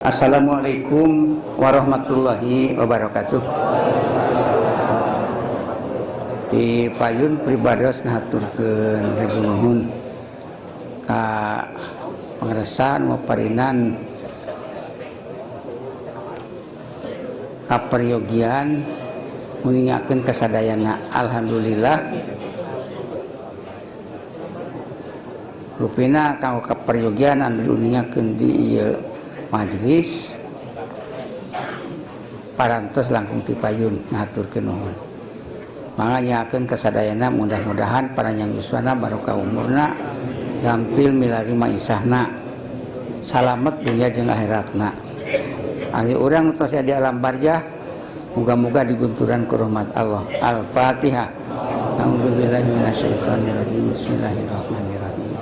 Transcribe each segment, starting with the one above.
Assalamualaikum warahmatullahi wabarakatuh. Di payun pribados ngaturkeun nuhun ka pangeresan maparinan kaperyogian nguningakeun kasadayana. Alhamdulillah rupina kanggo kaperyogian anu diuningakeun di ieu majelis parantos langkung ti payun ngaturkeun nuhun. Mangga nyakeun kasadayana mudah-mudahan paranjang yuswana barokah umurna gampil milarima isahna salamet dunia jeung akhiratna. Ari urang tos di alam barzah muga-muga digunturan ku rahmat Allah. Al-Fatihah. A'udzubillahi minasyaitonir rajim. Bismillahirrahmanirrahim.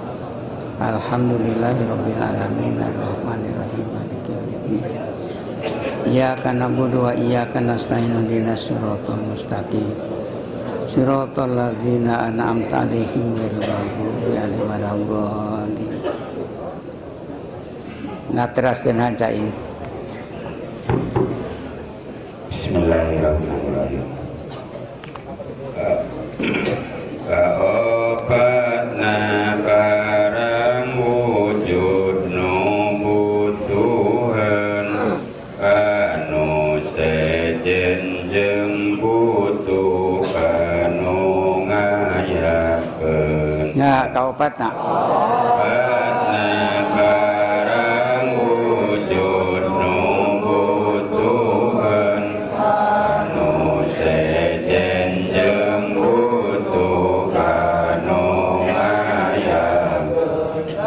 Alhamdulillahirabbil alamin arrahmanir rahim maliki yaumiddin. Iyyaka na'budu wa iyyaka nasta'in ihdinas siratal mustaqim. Siratal ladzina an'amta 'alaihim ghairil maghdubi 'alaihim waladdallin. Ngateraskeun hancaing. Bismillahirrahmanirrahim. Kaobatna barang wujud nubutuhan anu sejen jeung butuh anu ngayakeun. Nya kaopatna. Kaobatna barang wujud nubutuhan anu sejen jeung butuh anu ngayakeun.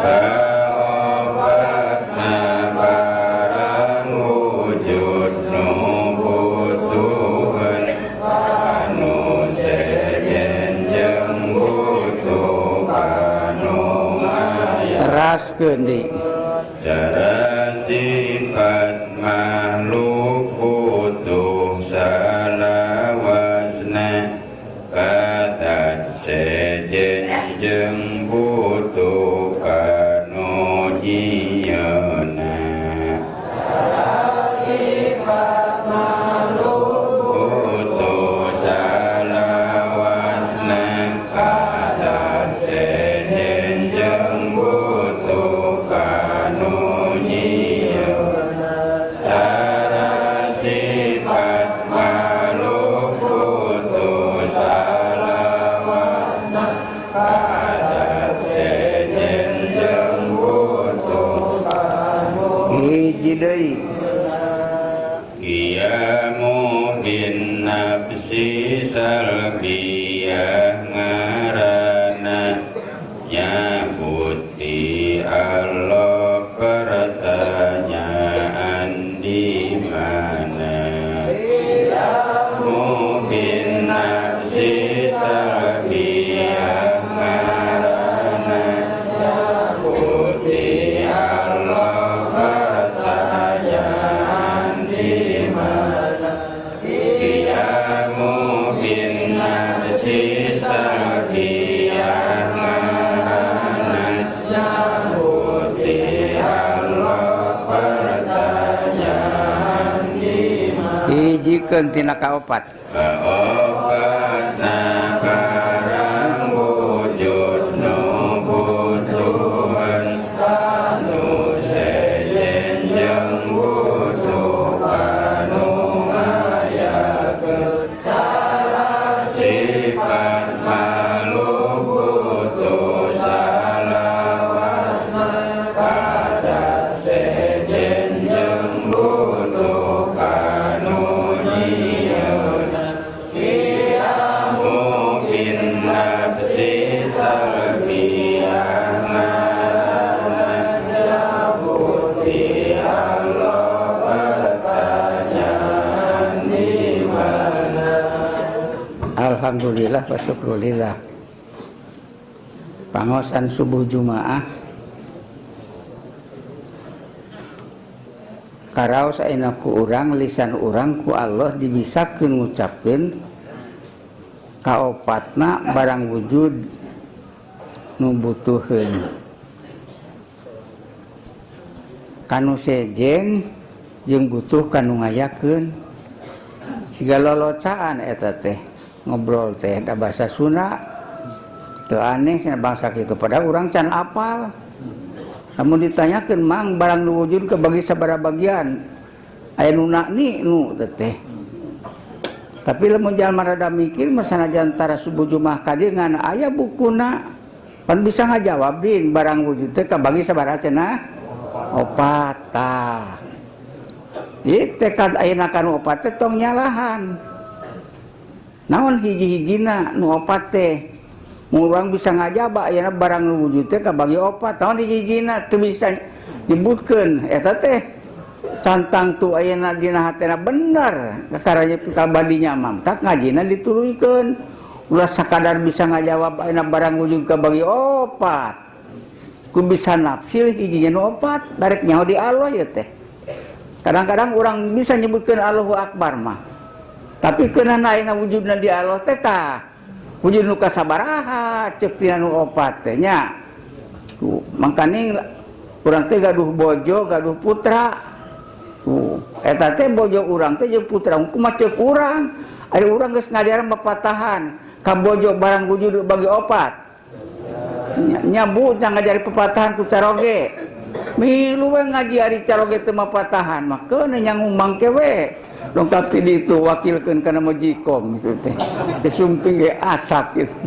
Kaobatna barang wujud nubutuhan anu sejen jeung butuh anu ngayakeun. Teraskeun deui. Cara sifat makhluk butuh salawasna kata sejen jeung butuh kanu jieuna. Sifat makhluk butuh salawasna kata sejen jeung butuh kanu jieuna. Cara sifat makhluk butuh salawasna kata sejen jeung butuh kanu Hiji deui. Qiyamu bin nafsi salbiyah ngarana nyabuti Allah pertanyaan di mana. Qiyamu bin nafsi salbiyah ngarana nyabuti Allah pertanyaan di mana. Qiyamu bin nafsi salbiyah ngarana nyabuti Allah pertanyaan di mana. Hijikeun tina kaopat. Kaobatna barang wujud nubutuhan anu sejen jeung butuh anu ngayakeun. Cara sifat makhluk butuh salawasna kada sejen jeung butuh kanu jieuna. Qiyamu bin nafsi salbiyah ngarana nyabuti Allah pertanyaan di mana. Alhamdulillah wa syukrulillah. Pangosan subuh Jumaah karaos ayeuna ku urang lisan urang ku Allah dibisakeun ngucapkeun kaopatna barang wujud nu butuheun. Kanu sejen jeung butuh kanu ngayakeun siga lolocaan eta teh ngobrol teh da bahasa Sunda teu aneh cenah bangsa kitu padahal urang can apal. Lamun ditanyakeun mang barang nu wujud kebagi sabaraha bagian aya nu nakni nu teh. Tapi lamun jalma rada mikir masanajan tara subuh Jumat ka dieu ngan aya bukuna pan bisa ngajawab din barang wujud teh kabagi sabaraha cenah opat tah. Ieu tekad ayeuna kanu opat teh tong nyalahan. Naon hiji-hijina nu opat teh urang bisa ngajaba ayeuna barang nu wujud teh kabagi opat. Naon hiji-hijina teu bisa nyebutkeun eta teh cantang tu ayeuna dina hatena bener kakaranya kabadinya mah tak ngajina dituluykeun ulah sakadar bisa ngajawab ayeuna barang wujud kabagi opat ku bisa nafsil hijinya nu opat darek nyaho di Allah ya teh. Kadang-kadang orang bisa nyebutkeun Allahu Akbar mah tapi keunana ayeuna wujudna di Allah teh tah wujud nu kasabaraha ceuk tina nu opat teh nya tuh mangkane urang teh gaduh bojo gaduh putra. Eta teh bojo urang teh jeung putra kumaha ceuk urang aya urang geus ngajaran pepatahan ka bojo barang wujud bagi opat nya bu nya ngajari pepatahan ku caroge milu we ngaji ari caroge teu mapatahan mah keun nya ngumang ke we lengkap ti ditu wakilkeun kana majikom itu teh sumping ge asak gitu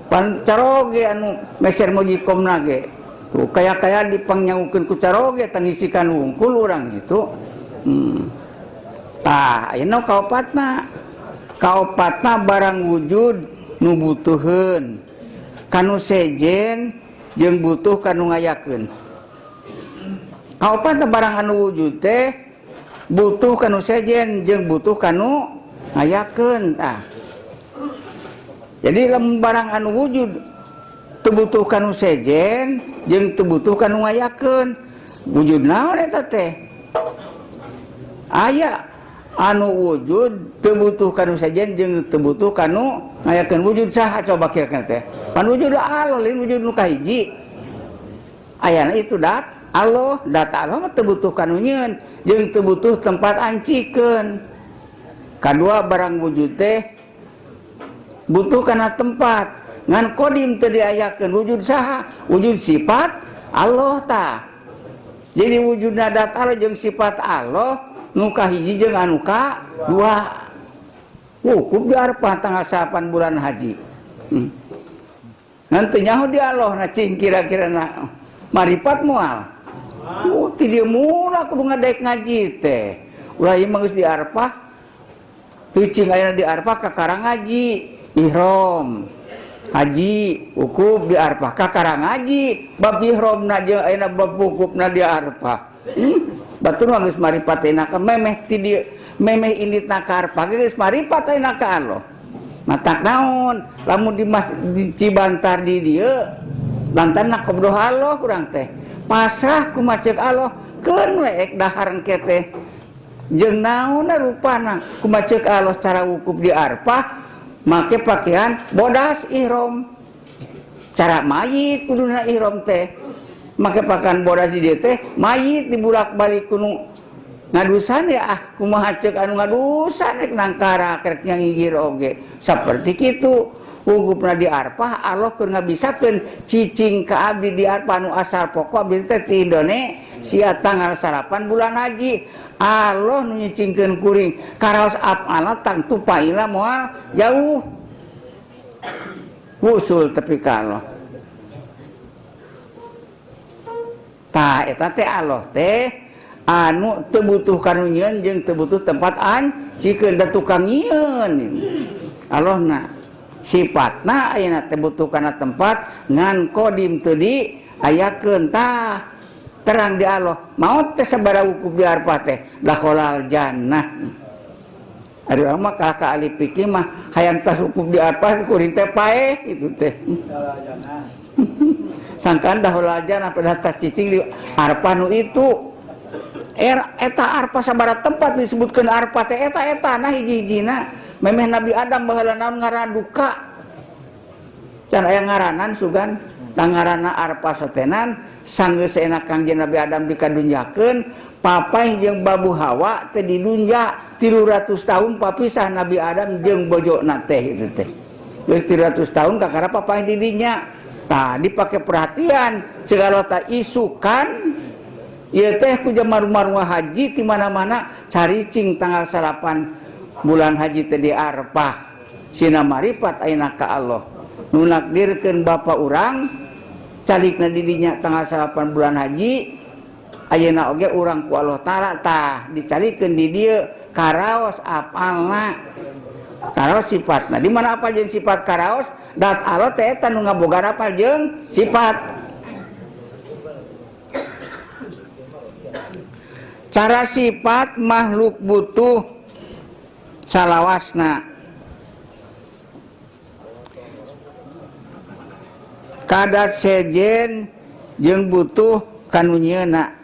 pan caroge anu meser majikomna ge tuh kaya-kaya dipangnyahukeun ku caroge tangisikan wungkul urang itu. Tah ayeuna kaopatna barang wujud nu butuheun kanu sejen jeung butuh kanu ngayakeun. Kaopatna barang anu wujud teh butuh kanu sejen jeung butuh kanu ngayakeun tah. Jadi lamun barang anu wujud teu butuh kanu sejen jeung teu butuh kanu ngayakeun wujud naon eta teh aya anu wujud teu butuh kanu sejen jeung teu butuh kanu ngayakeun wujud saha coba kira-kira teh pan wujud Allah lain wujud nu kahiji ayana itu dat Allah data Allah teu butuh kanu nyieun jeung teu butuh tempat ancikeun. Kadua barang wujud teh butuh kana tempat ngan kodim teu diayakeun wujud saha wujud sifat Allah tah. Jadi wujudna dat Allah jeung sifat Allah nu kahiji jeung anu kadua wukuf di Arafah tanggal 8 bulan haji ngan teu nyaho di Allah na cing kira-kira na maripat moal ti dieu mula kudu ngadaek ngaji teh ulah ieu mah geus di Arafah teu cing ayeuna di Arafah kakara ngaji ihram haji wukuf di Arafah kakara ngaji bab ihramna jeung ayeuna bab wukufna di Arafah batur mah geus maripat ayeuna ka memeh ti dieu memeh inditna ka Arafah geus maripat ayeuna ka Allah matak naon lamun di Cibantar di dieu bantanna qabdoh Allah urang teh pasrah ku maceuk Allah keun we ek dahar engke teh jeung naonna rupana ku maceuk Allah cara wukuf di Arafah make pakaian bodas ihram cara mayit kuduna ihram teh make pakaian bodas di dieu teh mayit dibulak-balik kudu ngadusan ya kumaha ceuk anu ngadusan rek nangkara kerek nyangigir oge saperti kitu wukufna di Arafah Allah keur ngabisakeun cicing ka abdi di Arafah anu asal pokok abdi teh ti Indonesia tanggal 8 bulan haji Allah nu nyicingkeun kuring karaos afala tang tupaila moal jauh wusul tepi ka Allah tah eta teh Allah teh anu teu butuh kanu nyieun jeung teu butuh tempat ancikeun da tukang nyieun Allah na sifatna ayeuna teh butuh kana tempat ngan kodim teu diayakeun tah terang di Allah maot teh sabaraha wukuf di Arafah teh dakhalal jannah ari urang mah ka ahli fikih mah hayang tas wukuf di Arafah kuring teh paeh itu teh sangkaan dakhalal jannah pada tas cicing di Arafah nu itu eta Arafah sabaraha tempat disebutkeun Arafah teh eta nah hiji-hijina memeh Nabi Adam baheula naon ngaranna duka can aya ngaranan sugan dangarana arpa sotenan sanggeus enak Kangjeng Nabi Adam dikadunjakeun papah jeung babu Hawa teh didunja 300 tahun papisah Nabi Adam jeung bojona teh itu teh. Geus 300 tahun kakara papah di dinya. Tah dipake perhatian segala ta isukan ieu teh ku jamaah haji di mana-mana caricing tanggal 8 bulan haji teh di Arafah. Sina marifat ayeuna ka Allah. Nu nakdirkeun bapa urang calikna di dinya tanggal 8 bulan haji ayeuna oge urang ku Allah taala tah dicalikeun di dieu karaos apalna. Karaos sifatna. Di mana apal jeung sifat karaos dat Allah teh eta nu ngabogaan apal jeung sifat. Cara sifat makhluk butuh salawasna. Kadat sejen jeung butuh kanunyeuna.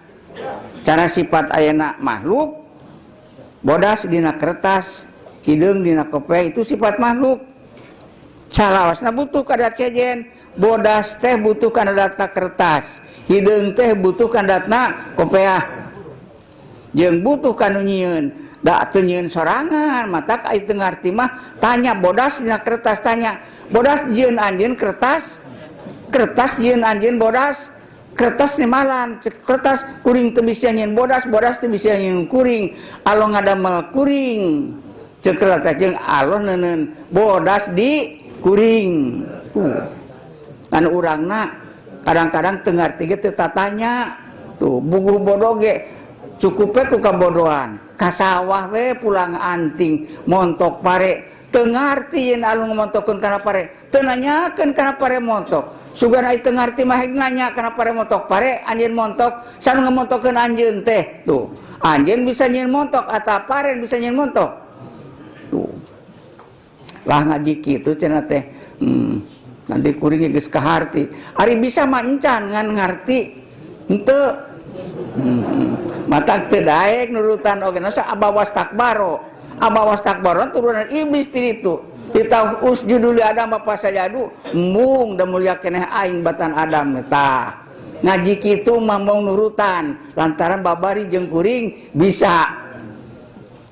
Cara sifat ayeuna makhluk bodas dina kertas, hideung dina kope itu sifat makhluk. Salawasna butuh kadat sejen, bodas teh butuh kadatna kertas, hideung teh butuh kadatna kopeah. Jeung butuh kanunyeun, da teu nyieun sorangan, matak ai teu ngarti mah tanya bodas dina kertas tanya. Bodas jieun anjeun kertas, kertas jieun anjeun bodas, kertas nimalan, kertas kuring teu bisa nyieun bodas, bodas teu bisa nyieun kuring. Allah ngadamel kuring. Ceuk kertas jeung Allah neuneun bodas di kuring. Kan urangna kadang-kadang teu ngarti ge teu tatanya. Tuh bubuh bodoh ge cukup ku kabodohan, kasawah we pulang anting, montok pare, teu ngarti yen alung montokeun kana pare, teu nanyakeun kana pare montok. Sugan ai teu ngarti mah nanya kana pare montok pare, anjeun montok, sanu ngamontokeun anjeun teh. Tuh, anjeun bisa nyieun montok atawa pare bisa nyieun montok. Tuh. Lah ngaji kitu cenah teh. Nanti kuring geus kaharti. Ari bisa mah encan ngan ngarti. Henteu. Matak teu daek nurutan oge nasa abawas takbaro. Abawas takbaro turunan iblis ti ditu. Kita usjudu li Adam apa sajadu mung da mulia keneh aing batan Adam tah. Ngaji kitu mah mung nurutan lantaran babari jeung kuring bisa.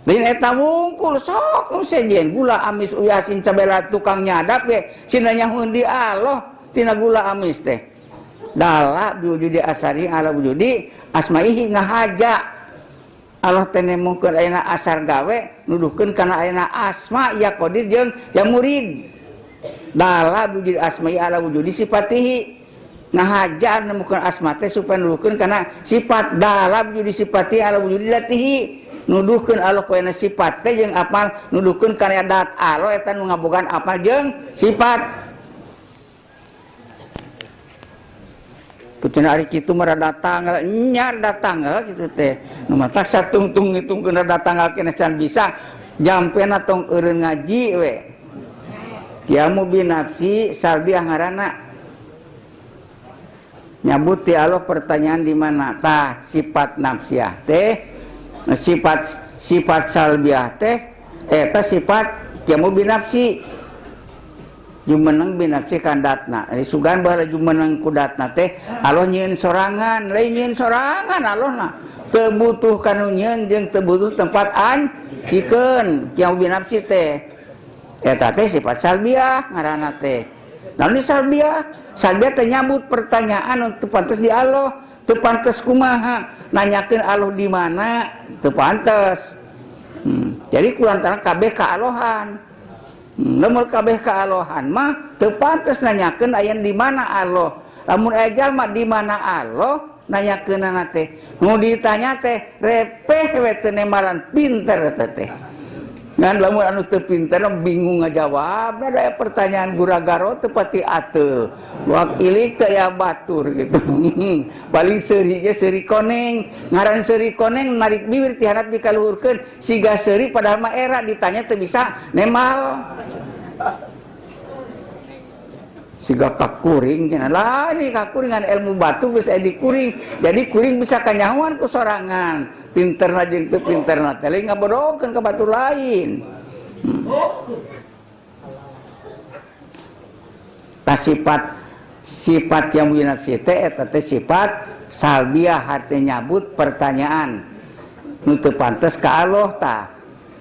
Lain eta wungkul sok nu sejen gula amis uyasin cabela tukang nyadap ge cenah nyahoeun di Allah tina gula amis teh. Dala biwujudi asari ala wujudi asmaihi ngahaja Allah teh nemongkeun ayeuna asar gawe nuduhkeun kana ayeuna asma ya qadir jeung ya murid. Dala biwujudi asmaihi ala wujudi sifatihi ngahaja nemongkeun asma teh supaya nuduhkeun kana sifat. Dala biwujudi sifatihi ala wujudi latihi nuduhkeun Allah koena sifat teh jeung apal nuduhkeun kana dat Allah eta nu ngabogaan apal jeung sifat. Kucina ari kitu mah rada tanggal nyar datang kitu teh. Nu mah tak satung-tung ngitungkeun rada tanggal keneh can bisa jampena tong eureun ngaji we. Qiyamu binafsi salbiah ngaranna. Nyabut ti Allah pertanyaan di mana? Tah sifat nafsiah teh sifat salbiah teh eta sifat qiyamu binafsi. Jumeneng binafsi kandatna. Sugan baheula jumeneng kudatna teh Allah nyieun sorangan, lain nyieun sorangan Allahna. Teu butuh kanu nyieun jeung teu butuh tempat cikeun. Yang binafsi teh eta teh sifat salbiah ngaranna teh. Namun salbiah, salbiah teh nyambut pertanyaan teu pantes di Allah, teu pantes kumaha, nanyakeun Allah di mana, teu pantes. Jadi kulantaran kabeh kaalohan. Lamun kabeh kaalohan mah teu pantes nanyakeun aya di mana Allah. Lamun aya jalma di mana Allah nanyakeunana teh. Nu ditanya teh repeh we teu nemalan pinter eta teh. Ngan lamun anu teu pinter bingung ngajawab, ada pertanyaan guragaro teu pati ateul. Wak ilik teh ya batur gitu. Paling seuri ge seuri koneng. Ngaran seuri koneng narik bibir ti handap dikaluhurkeun siga seuri padahal mah era ditanya teu bisa nemal. Siga kakuring cenah lah ini kakuringan ilmu batu geus aya di kuring. Jadi kuring bisa kanyahoan ku sorangan. Pinterna jeung teu pinterna teh lain ngabodohkeun ka batu lain. Ta sifat yang nafsi teh eta teh sifat salbiah hati nyabut pertanyaan nu teu pantes ka Allah tah.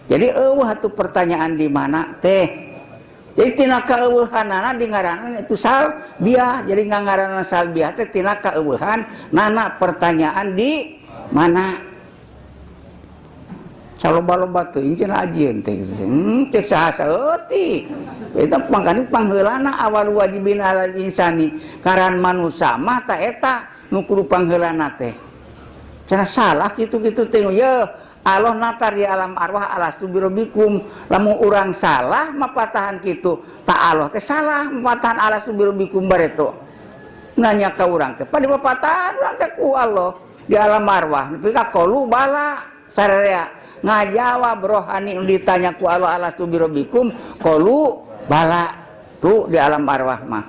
Jadi eueuh atuh pertanyaan di mana teh. Jadi tina kaeueuhanana di ngaranna itu salbiah. Jadi ngaranna salbiah teh tina kaeueuhan nana pertanyaan di mana. Saloba-loba teuing cenah ajieun teh. Cek saha saeutik. Eta pangkani pangheulana awal wajibin alal insani karan manusia mah ta eta nu kudu pangheulana teh. Cenah salah kitu-kitu teh ya Allah natar di alam arwah alastu birabbikum lamun urang salah mapatahan kitu ta Allah teh salah mapatahan alastu birabbikum bareto. Nanya ka urang teh padi mapatahan urang teh ku Allah di alam arwah nepi ka qalu bala sararea ngajawab rohani ditanya ku Allah alastu birabbikum qalu bala tuh di alam arwah mah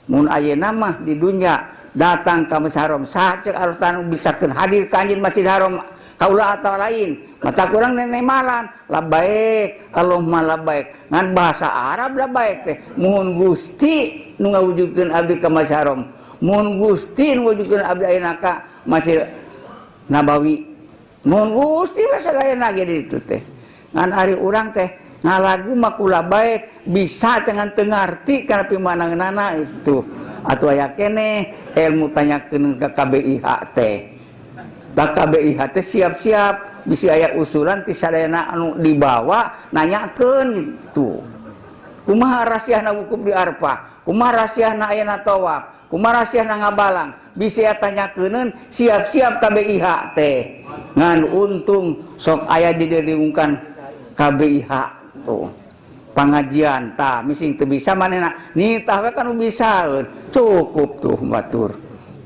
mun ayeuna mah di dunya datang ka Masjid Haram saceuk Allah tanu bisakeun hadir ka anjeun Masjid Haram kaula atau lain mata kurang nenemalan labaik Allahumma labaik ngan bahasa Arab labaik teh muhun Gusti nu ngawujudkeun abdi ka Masjid Haram muhun Gusti nu ngawujudkeun abdi ayeuna ka Masjid Nabawi muhun Gusti sadayana ge ditu teh ngan ari urang teh ngalagu mah kula baik bisa dengan tengarti karena pimanangeunana itu atuh aya keneh ilmu tanyakeun ka KBIH teh. Da KBIH teh siap-siap bisi aya usulan ti sadayana anu dibawa nanyakeun gitu. Kumaha rahasiana wukuf di Arafah? Kumaha rahasiana ayeuna tawaf? Kumaha rahasiana ngabalang? Bisi aya tanyakeun siap-siap KBIH teh. Ngan untung sok aya didiriungkan KBIH tuh pengajian tah mising teu bisa manehna nitah we kan bisa cukup tuh batur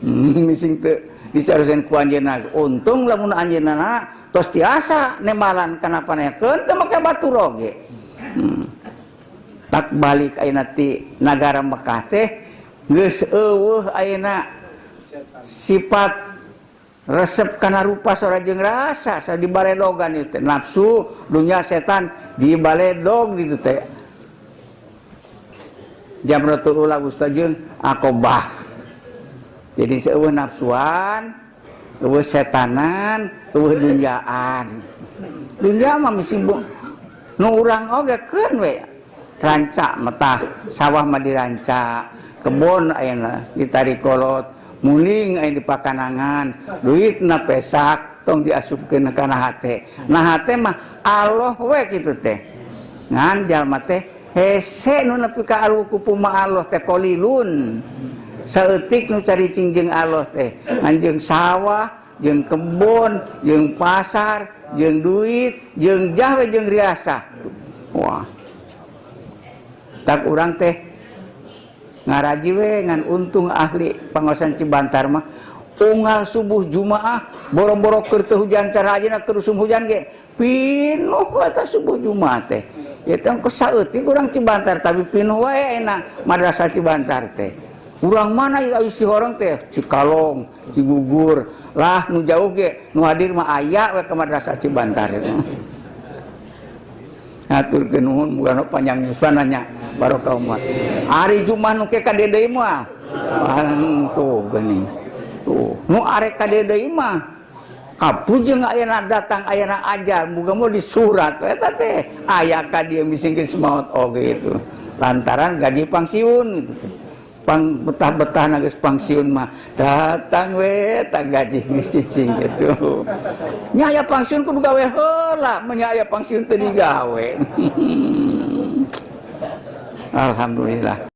mising teu disarusen ku anjeunna untung lamun anjeunna tos tiasa nemalan kana panekeun teu make batur oge tak balik ayeuna ti nagara Mekah teh geus eueuh ayeuna sifat resep kana rupa sora jeung rasa sa dibaledogan itu nafsu dunya setan dibaledog gitu teh Jamratul Ula Ustaz jeung Aqobah jadi seueuh nafsuan eueuh setanan eueuh dunyaan dunya mah misi nu urang oge keun we ranca metah sawah mah diranca kebon ayeuna ditarikolot muling aya di pakanangan duitna pesak tong diasupkeun kana hate nah hate mah Allah we kitu teh ngan jalma teh hese nu nepi ka alwukupu ma Allah teh qalilun saeutik nu caricing jeung Allah teh anjeung sawah jeung kebon jeung pasar jeung duit jeung jah we jeung riasa wah tak urang teh ngaraji we ngan untung ahli pangosan Cibantar mah unggal subuh Jumaah boro-boro keur teu hujan cara ayeuna keur usum hujan ge pinuh eta subuh Jumaah teh eta engko saeutik urang Cibantar tapi pinuh wae ayeuna madrasah Cibantar teh urang mana ieu si horong teh Cikalong Cigugur lah nu jauh ge nu hadir mah aya we ka madrasah Cibantar eta ngaturkeun nuhun muga panjang nyusananya barokah umat. Ari Jumat nu ke ka deui mah. Tuh geuning. Tuh, nu arek ka deui mah. Kapujeung ayeuna datang ayeuna ajal muga mah di surat eta teh aya ka dieu misingkeun semaot oge itu. Lantaran gaji pangsiun gitu teh. Pang betah-betah geus pangsiun mah datang we tak gaji geus cicing gitu. Nya aya pangsiun kudu gawe heula, nya aya pangsiun teu digawe. Alhamdulillah.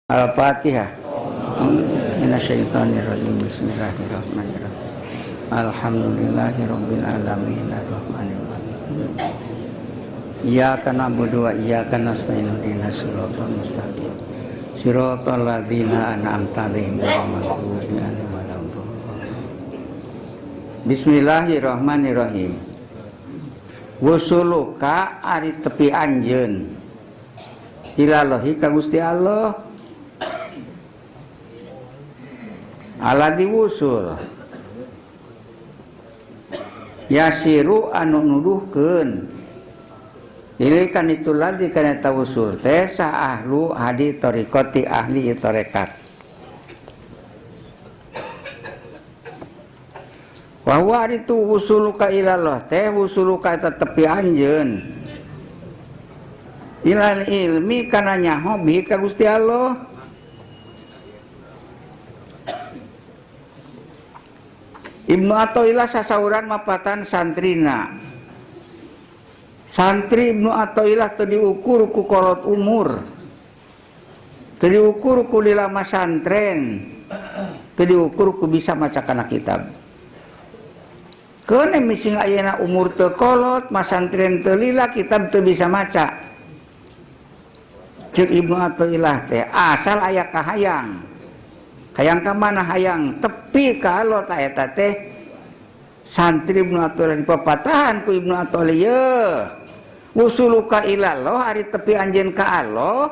Al-Fatihah. Minasyaitonir rajim. Bismillahirrahmanirrahim. Alhamdulillahirabbil alamin arrahmanir rahim. Iyyaka na'budu wa iyyaka nasta'in ihdinas siratal mustaqim. Siratal ladzina an'amta 'alaihim ghairil maghdubi 'alaihim waladdallin. Bismillahirrahmanirrahim. Wusuluka ari tepi anjeun ilallahi ka Gusti Allah. Aladi wusul yasiru anu nuduhkeun Ilikan itu lagi kana tawusul teh sa ahlu hadi tariqati ahli tarekat. Wa huwa itu usuluka ilallah teh usuluka eta tepi anjeun. Ilal ilmi kana nyaho bi ka Gusti Allah. Ibnu Athaillah sasauran mapatan santrina. Santri Ibnu Athaillah teu diukur ku kolot umur, teu diukur ku lila masantren, teu diukur ku bisa maca kana kitab. Keun mising ayeuna umur teu kolot, masantren teu lila, kitab teu bisa maca. Ceuk Ibnu Athaillah teh asal aya kahayang. Hayang ka mana hayang? Tepi ka Allah ta eta teh. Santri Ibnu Athaillah dipapatahan ku Ibnu Athaillah. Usuluka ilallah ari tepi anjeun ka Allah.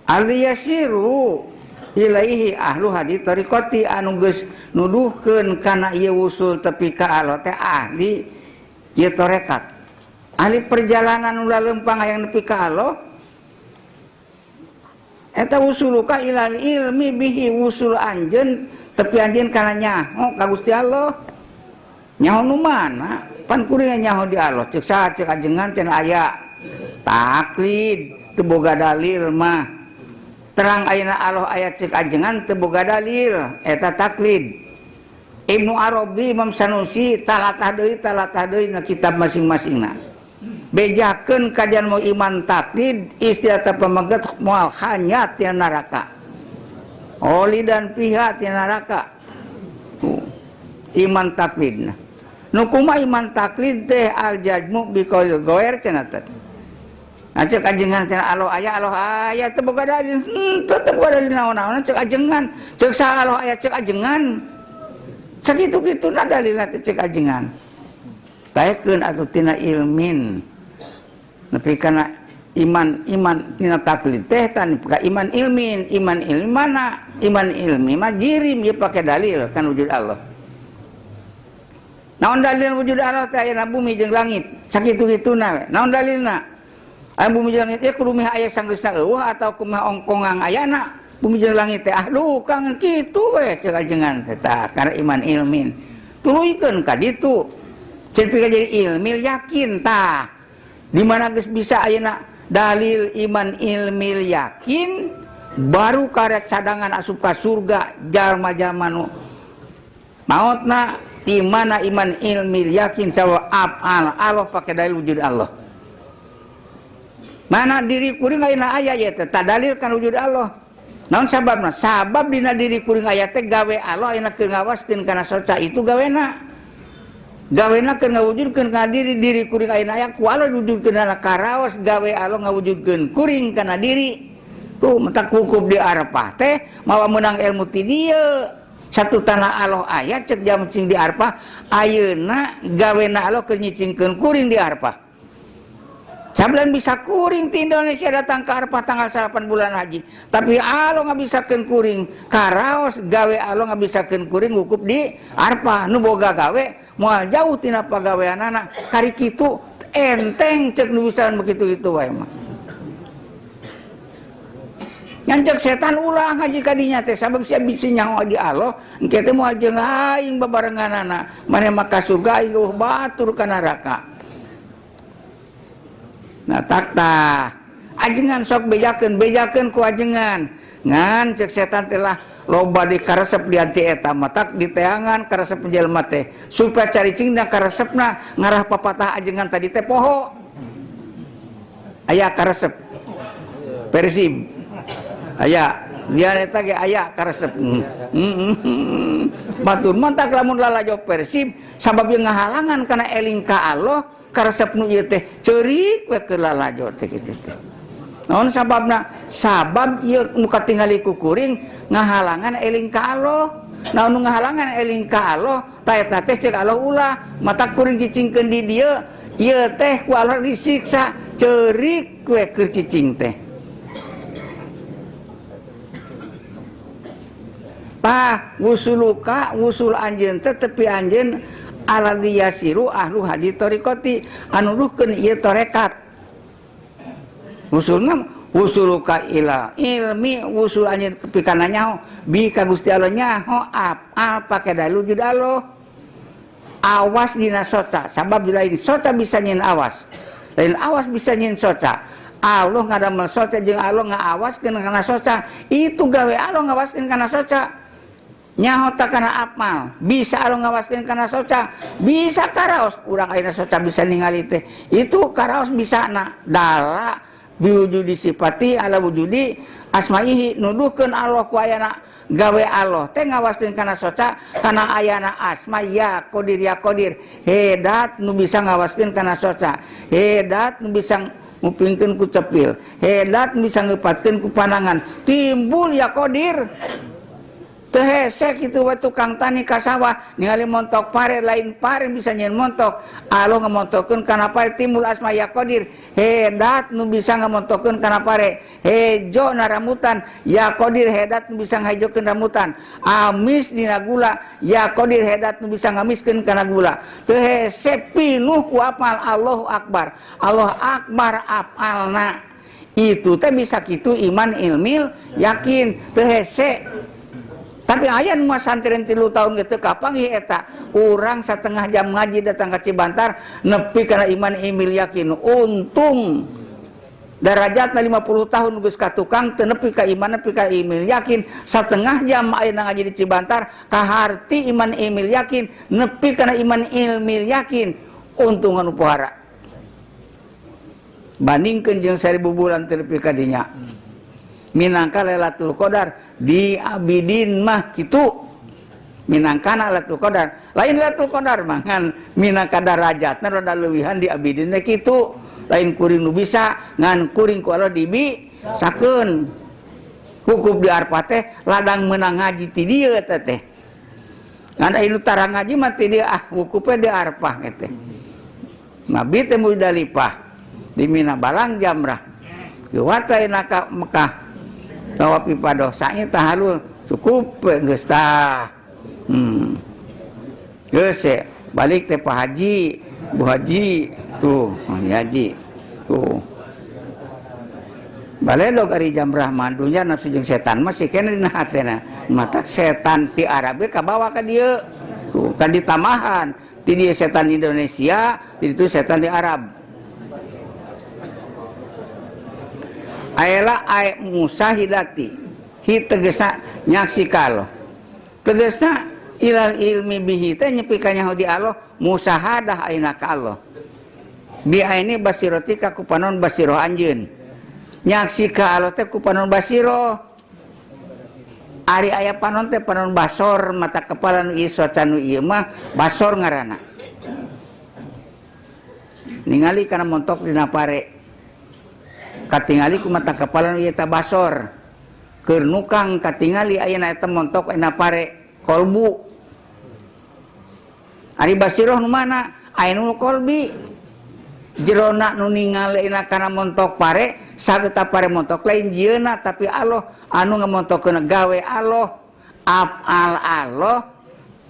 Aliyasiru ilaihi ahlu hadi tariqati anu geus nuduhkeun kana ieu usul tepi ka Allah teh ahli ieu tarekat. Ahli perjalanan ulah lempang hayang nepi ka Allah. Eta usuluka ilal ilmi bihi usul anjeun tepi anjeun kana nyaho ka Gusti Allah. Nyaho nu mana? Pan kuring nyaho di Allah. Ceuk saha ceuk ajengan cenah aya taklid teu boga dalil mah. Terang ayeuna Allah aya ceuk ajengan teu boga dalil eta taklid. Ibnu Arabi Imam Sanusi talatah deui na kitab masing-masingna. Bejakeun kajian mau iman taklid istilah pamaget moal khanyat tina neraka. Oli dan pihak tina neraka. Iman taklidna. Nu kumaha iman taklid teh al jajmu bi qaul ghair cenah teh. Cek ajengan cenah Allah aya teu boga dalil. Teu boga dalil naon-naon cek ajengan. Cek saha Allah aya cek ajengan. Sakitu-kituna dalilna teh cek ajengan. Taekeun atuh tina ilmin. Nepi kana iman tina taklid teh tan ka iman ilmin, iman ilmi mana? Iman ilmi mah jirim ieu pake dalil kan wujud Allah. Naon dalil wujud Allah teh aya bumi jeung langit. Sakitu-kituna we. Naon dalilna? Aya bumi jeung langit ieu kudu meh aya sanggeusna eueuh atau kumaha ongkongang ayana bumi jeung langit teh. Aduh kang kitu we ceuk ajengan teh tah karena iman ilmin. Tuluykeun ka ditu. Cenah pikeun jadi ilmil yakin tah. Di mana geus bisa ayeuna dalil iman ilmil yakin baru karek cadangan asup ka surga jalma-jalma nu maotna di mana iman ilmil yakin sawa af'al Allah pakai dalil wujud Allah. Mana diri kuring ayeuna aya ye teh dalil kan wujud Allah. Naon sababna? Sabab dina diri kuring aya teh gawe Allah ayeuna keur ngawaskeun kana soca itu gawena. Gawena keur ngawujudkeun kana diri kuring ayeuna aya ku Allah wujudkeun kana karaos gawe Allah ngawujudkeun kuring kana diri. Tuh mentak hukum di Arafah teh mawa meunang ilmu ti dieu. Satu tanah Allah aya cek jam cing di Arafah ayeuna gawena Allah keur nyicingkeun kuring di Arafah. Sablan bisa kuring ti Indonesia datang ke Arafah tanggal 8 bulan haji. Tapi Allah ngabisakeun kuring karaos gawe Allah ngabisakeun kuring wukuf di Arafah. Nu boga gawe moal jauh tina pagaweanana kari kitu enteng cek nu bisaan begitu-gitu wae mah. Nyancek setan ulah ngaji kadinya teh sabab sia bisi nyaho di Allah engke teh moal jeung aing babarenganana mane maka surga aing batur ka neraka. Nah takta ajengan sok bejakeun ku ajengan ngan cek setan teh lah loba dikaresep di hati eta matak diteangan karesep jelema teh supaya cari cingna karesepna ngarah papatah ajengan tadi teh poho aya karesep Persib aya dia eta ge aya karesep batur mantak lamun lalajo Persib sabab yang ngahalangan kana eling ka Allah karesep nu ieu teh ceurik we keur lalajo teh kitu teh. Naon sababna? Sabab ieu nu katingali ku kuring ngahalangan eling ka Allah. Naon nu ngahalangan eling ka Allah? Ta eta teh ceuk Allah ulah mata kuring cicingkeun di dieu, ieu teh ku Allah disiksa ceurik we keur cicing teh. Tah wusuluka wusul anjeun teh tepi anjeun alladzi yasiru ahlu hadi tariqati anu nuduhkeun ieu tarekat. Usulna usuluka ila ilmi usul anjeun pikeun nyaho bi ka Gusti Allah nyaho apal pake dalu jud Allah. Awas dina soca sabab lain soca bisa nyin awas. Lain awas bisa nyin soca. Allah ngadamel soca jeung Allah ngaawaskeun kana soca. Itu gawe Allah ngawaskeun kana soca. Nyaho ta kana apal, bisa Allah ngawaskeun kana soca, bisa karaos urang ayeuna soca bisa ningali teh. Itu karaos bisana dala biwujudi sifati ala wujudi asma'ihi nuduhkeun Allah ku ayana gawe Allah teh ngawaskeun kana soca kana ayana asma ya qadir hedat nu bisa ngawaskeun kana soca, hedat nu bisa ngupingkeun ku cepil, hedat nu bisa ngepatkeun ku pandangan, timbul ya qadir. Teu hese kitu we tukang tani ka sawah ningali montok pare lain pare bisa nyeun montok. Allah ngamontokkeun kana pare timbul asma ya qadir. Hedat nu bisa ngamontokkeun kana pare. Hejo na rambutan ya qadir hedat nu bisa ngahejokeun rambutan. Amis dina gula ya qadir hedat nu bisa ngamiskeun kana gula. Teu hese pinuh ku apal Allahu Akbar. Allah Akbar apalna. Itu teh bisa kitu iman ilmil yakin teu hese. Tapi aya nu santren 3 tahun gitu kapanggih eta urang setengah jam ngaji datang ke Cibantar nepi kana iman imil yakin untung derajatna 50 tahun geus ka tukang teu nepi ka iman nepi ka imil yakin setengah jam ayeuna ngaji di Cibantar kaharti iman imil yakin nepi kana iman ilmil yakin untung anu pohara bandingkeun jeung 1000 bulan teu nepi ka dinya. Minangka Lailatul Qadar di abidin mah kitu minangkana Lailatul Qadar lain Lailatul Qadar mah ngan minangka derajatna rada leuwihan di abidin teh kitu lain kuring nu bisa ngan kuring ku Allah dibisakeun hukum di arpa teh ladang meunang ngaji ti dieu teh ngan anu tara ngaji mah ti dieu hukupe di arpa teh Nabi teh Muzdalifah di Mina balang jamrah gewata ka Mekah tawaf ibadah sanya tahalul cukup geus tah. Geus balik teh Pak Haji, Bu Haji tuh, Haji tuh. Baledog ari jamrah mandunya nafsu jeung setan mah sikeun dina hatena. Matak setan ti Arab ka bawa ka dieu. Tuh, kan ditamahan. Ti dieu setan Indonesia, ti itu setan di Arab. Ayelah ay musahidati hi tegesna nyaksika Allah tegesna ilal ilmi bihi teh nyepi ka nyaho di Allah musahadah ayeuna ka Allah bi aini basiratika ku panon basiro anjeun nyaksika Allah teh ku panon basiro ari aya panon teh panon basor mata kepala nu ieu soca nu ieu mah basor ngaranna ningali kana montok dina pare katingali ku mata kepala ieu teh basor keur nukang katingali ayeuna eta montok ena pare kolbu ari basiroh nu mana ainul kolbi jerona nu ningalina kana montok pare sabeta pare montok lain jieuna tapi Allah anu ngamontokkeun gawe Allah apal Allah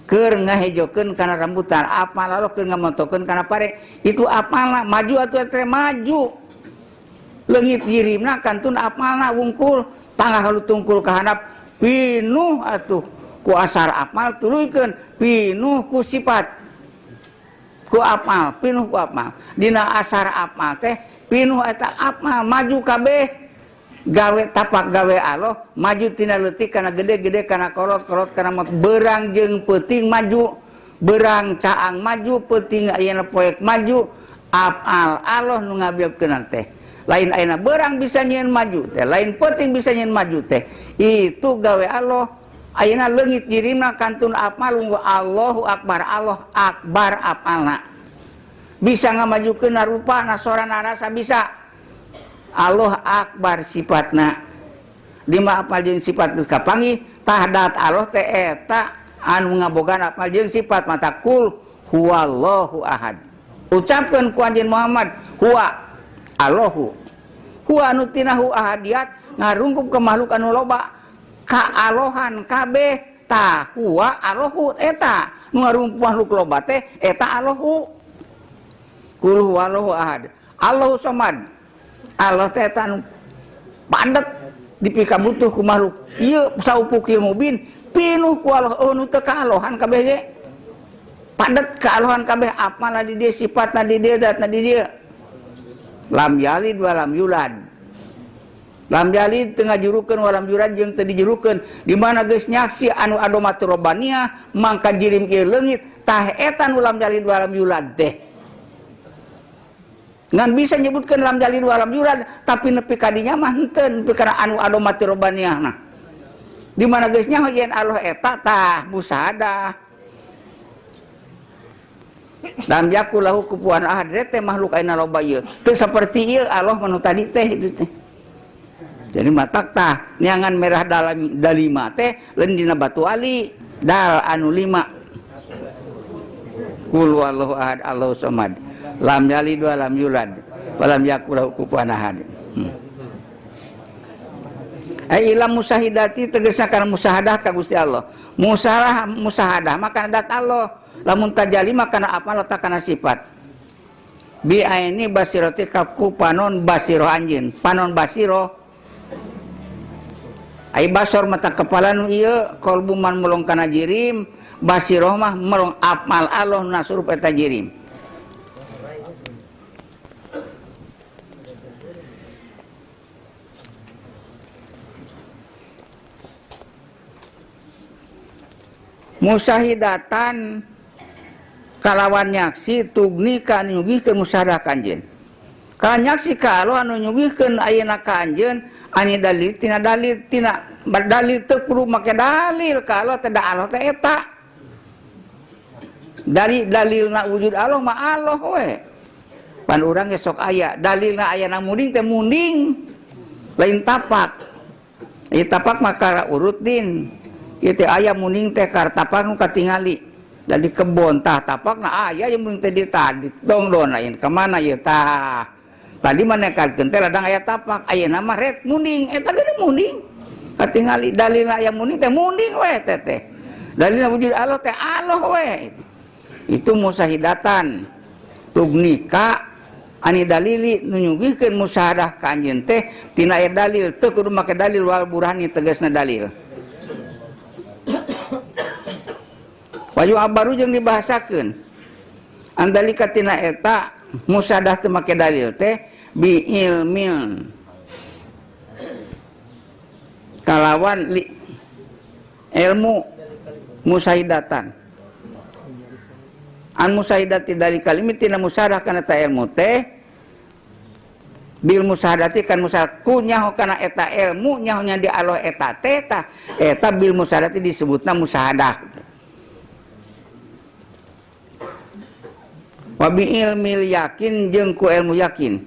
keur ngahejokeun kana rambutan apal Allah keur ngamontokkeun kana pare itu apalna maju atuh teh maju leungit girimna kantun apalna wungkul tangah halu tungkul kahandap pinuh atuh ku asar apal tuluikeun pinuh ku sifat ku apal pinuh ku apal dina asar apal teh pinuh eta apal maju kabeh gawe tapak gawe Allah maju tina leutik kana gede-gede kana kolot-kolot kana mot beurang jeung peuting maju beurang caang maju peuting ayeuna poek maju apal Allah nu ngabieukeun teh lain ayeuna beurang bisa nyieun maju teh lain peuting bisa nyieun maju teh itu gawe Allah ayeuna leungit jirimna kantun apal Allahu Akbar Allah Akbar apalna bisa ngamajukeun rupa nasorana rasa bisa Allah Akbar sifatna dima apal jeung sifat geus kapanggih tahdat Allah teh eta anu ngabogaan apal jeung sifat mata kul huwallahu ahad ucapkeun ku anjeun Muhammad huwa Allahu huwa anu tinahu ahadiyat ngarungkup ke makhluk anu loba ka alohan kabeh tah huwa Allahu eta nu ngarumpuh makhluk loba teh eta Allahu. Qul huwallahu ahad Allahu samad. Allah teh eta nu padet dipikabutuh ku makhluk. Ieu saupuk ieu mubin pinuh ku Allah nu teu kaalohan kabeh ge. Padet kaalohan kabeh apana di dieu sifatna di dieu datna di dieu. Lam yalid wa lam yulad. Lam yalid teu ngajurukeun walam yulad jeung teu dijurukeun. Di mana geus nyaksi anu adomatu robania mangka jirim ieu leungit tah eta nu lam yalid wa lam yulad teh. Ngan bisa nyebutkeun lam yalid wa lam yulad tapi nepi ka dinya mah henteu nepi kana anu adomatu robania nah. Di mana geus nyaho yen Allah eta tah musahadah. Lam yakul lahu kufuwan ahad teh makhluk ayeuna loba ieu. Teu saperti ieu Allah manu tadi teh itu teh. Jadi matak tah niangan merah dalima teh lain dina batu ali dal anu 5. Qul huwallahu ahad Allahu samad. Lam yalid wa lam yulad wa lam yakul lahu kufuwan ahad. Ai ilam musahidati tegasna kana musahadah ka Gusti Allah. Musahadah maka dat Allah. Lamun tajali maka na apa letak kana sifat. Bi aini basirati ku panon basiro anjeun. Panon basiro ai basor mata kepala nu ieu qalbu man mulung kana jirim, basiroh mah mulung apal Allah nasurup eta jirim. Musahidatan kalawan nyaksi tugni ka anu nyugihkeun musahadah kanjeun. Ka nyaksi ka Allah anu nyugihkeun ayeuna ka anjeun ani dalil tina dalil teu kudu make dalil ka Allah teh Allah teh eta. Dalilna wujud Allah mah Allah we. Pan urang ge sok aya dalilna ayana munding teh munding. Lain tapak. Ieu tapak mah kara urut din. Ieu teh aya munding teh kar tapak nu katingali. Dan di kebon tah tapakna aya yang munding teh di tadi dongdon lain ka mana ieu tah. Tadi mana kalkeun teh ladang aya tapak, ayeuna mah ret munding, eta geus munding. Katingali dalilna aya munding teh munding we teh. Dalilna wujud Allah teh Allah we. Itu musahidatan. Tugnika ani dalili nu nyugihkeun musahadah ka anjeun teh tina aya dalil teu kudu make dalil wal burhani tegasna dalil. Waju abaru jeung dibahasakeun. Andalika tina eta musahadah teu make dalil teh bi ilmin kalawan ilmu musahidatan an musahidati dari kalimit tina musahadah kana ta ilmu teh bil musahadati kan musahaku nyaho kana eta ilmu nyahonya di Allah eta teh eta bil musahadati disebutna musahadah. Wabi ilmil yakin jeung ku ilmu yakin.